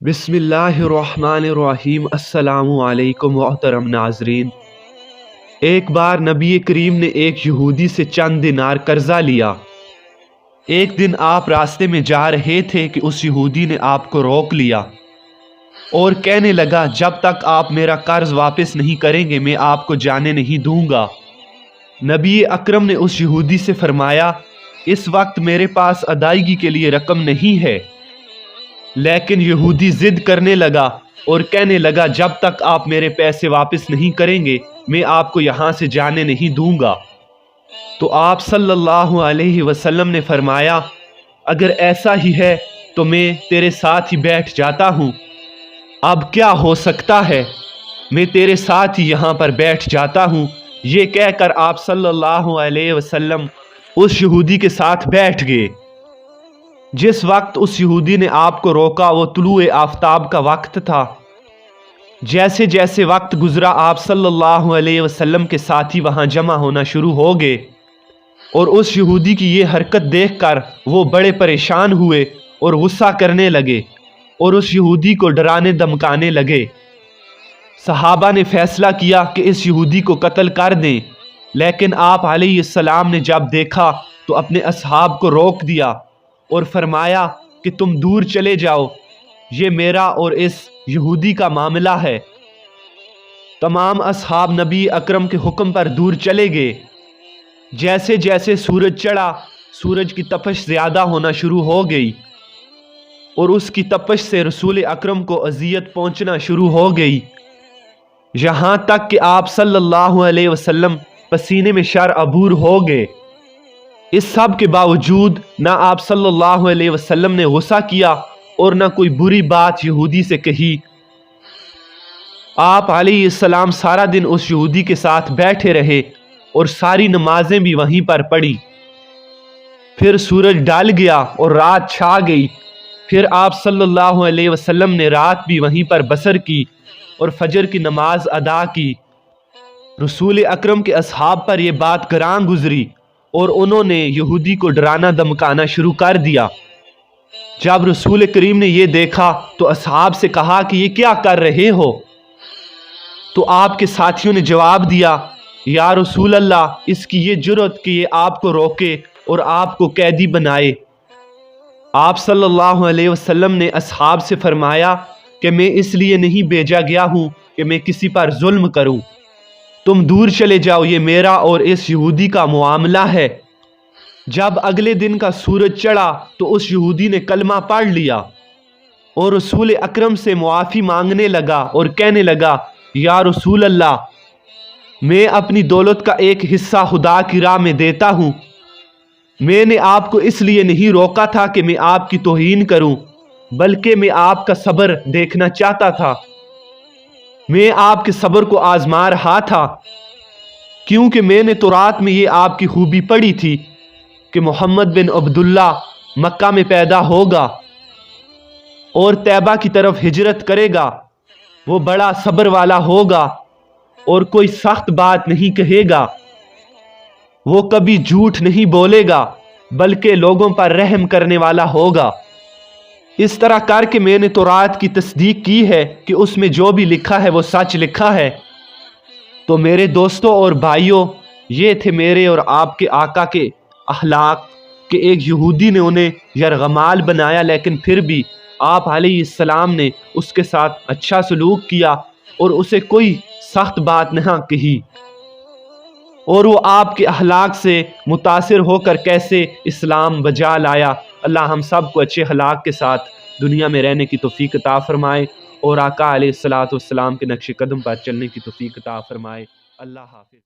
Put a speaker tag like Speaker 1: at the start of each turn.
Speaker 1: بسم اللہ الرحمن الرحیم۔ السلام علیکم محترم ناظرین۔ ایک بار نبی کریم نے ایک یہودی سے چند دینار قرضہ لیا۔ ایک دن آپ راستے میں جا رہے تھے کہ اس یہودی نے آپ کو روک لیا اور کہنے لگا جب تک آپ میرا قرض واپس نہیں کریں گے میں آپ کو جانے نہیں دوں گا۔ نبی اکرم نے اس یہودی سے فرمایا اس وقت میرے پاس ادائیگی کے لیے رقم نہیں ہے، لیکن یہودی ضد کرنے لگا اور کہنے لگا جب تک آپ میرے پیسے واپس نہیں کریں گے میں آپ کو یہاں سے جانے نہیں دوں گا۔ تو آپ صلی اللہ علیہ وسلم نے فرمایا اگر ایسا ہی ہے تو میں تیرے ساتھ ہی بیٹھ جاتا ہوں، اب کیا ہو سکتا ہے، میں تیرے ساتھ ہی یہاں پر بیٹھ جاتا ہوں۔ یہ کہہ کر آپ صلی اللہ علیہ وسلم اس یہودی کے ساتھ بیٹھ گئے۔ جس وقت اس یہودی نے آپ کو روکا وہ طلوع آفتاب کا وقت تھا۔ جیسے جیسے وقت گزرا آپ صلی اللہ علیہ وسلم کے ساتھی وہاں جمع ہونا شروع ہو گئے اور اس یہودی کی یہ حرکت دیکھ کر وہ بڑے پریشان ہوئے اور غصہ کرنے لگے اور اس یہودی کو ڈرانے دمکانے لگے۔ صحابہ نے فیصلہ کیا کہ اس یہودی کو قتل کر دیں، لیکن آپ علیہ السلام نے جب دیکھا تو اپنے اصحاب کو روک دیا اور فرمایا کہ تم دور چلے جاؤ، یہ میرا اور اس یہودی کا معاملہ ہے۔ تمام اصحاب نبی اکرم کے حکم پر دور چلے گئے۔ جیسے جیسے سورج چڑھا سورج کی تپش زیادہ ہونا شروع ہو گئی اور اس کی تپش سے رسول اکرم کو اذیت پہنچنا شروع ہو گئی، یہاں تک کہ آپ صلی اللہ علیہ وسلم پسینے میں شر عبور ہو گئے۔ اس سب کے باوجود نہ آپ صلی اللہ علیہ وسلم نے غصہ کیا اور نہ کوئی بری بات یہودی سے کہی۔ آپ علیہ السلام سارا دن اس یہودی کے ساتھ بیٹھے رہے اور ساری نمازیں بھی وہیں پر پڑھی۔ پھر سورج ڈال گیا اور رات چھا گئی۔ پھر آپ صلی اللہ علیہ وسلم نے رات بھی وہیں پر بسر کی اور فجر کی نماز ادا کی۔ رسول اکرم کے اصحاب پر یہ بات گراں گزری اور انہوں نے یہودی کو ڈرانا دمکانا شروع کر دیا۔ جب رسول کریم نے یہ دیکھا تو اصحاب سے کہا کہ یہ کیا کر رہے ہو؟ تو آپ کے ساتھیوں نے جواب دیا یا رسول اللہ اس کی یہ جرت کہ یہ آپ کو روکے اور آپ کو قیدی بنائے۔ آپ صلی اللہ علیہ وسلم نے اصحاب سے فرمایا کہ میں اس لیے نہیں بھیجا گیا ہوں کہ میں کسی پر ظلم کروں، تم دور چلے جاؤ، یہ میرا اور اس یہودی کا معاملہ ہے۔ جب اگلے دن کا سورج چڑھا تو اس یہودی نے کلمہ پڑھ لیا اور رسول اکرم سے معافی مانگنے لگا اور کہنے لگا یا رسول اللہ میں اپنی دولت کا ایک حصہ خدا کی راہ میں دیتا ہوں، میں نے آپ کو اس لیے نہیں روکا تھا کہ میں آپ کی توہین کروں، بلکہ میں آپ کا صبر دیکھنا چاہتا تھا، میں آپ کے صبر کو آزما رہا تھا، کیونکہ میں نے تورات میں یہ آپ کی خوبی پڑھی تھی کہ محمد بن عبداللہ مکہ میں پیدا ہوگا اور طیبہ کی طرف ہجرت کرے گا، وہ بڑا صبر والا ہوگا اور کوئی سخت بات نہیں کہے گا، وہ کبھی جھوٹ نہیں بولے گا بلکہ لوگوں پر رحم کرنے والا ہوگا۔ اس طرح کر کے میں نے تورات کی تصدیق کی ہے کہ اس میں جو بھی لکھا ہے وہ سچ لکھا ہے۔ تو میرے دوستوں اور بھائیوں، یہ تھے میرے اور آپ کے آقا کے اخلاق کہ ایک یہودی نے انہیں یرغمال بنایا، لیکن پھر بھی آپ علیہ السلام نے اس کے ساتھ اچھا سلوک کیا اور اسے کوئی سخت بات نہ کہی، اور وہ آپ کے اخلاق سے متاثر ہو کر کیسے اسلام بجا لایا۔ اللہ ہم سب کو اچھے اخلاق کے ساتھ دنیا میں رہنے کی توفیق عطا فرمائے اور آقا علیہ الصلوۃ والسلام کے نقش قدم پر چلنے کی توفیق عطا فرمائے۔ اللہ حافظ۔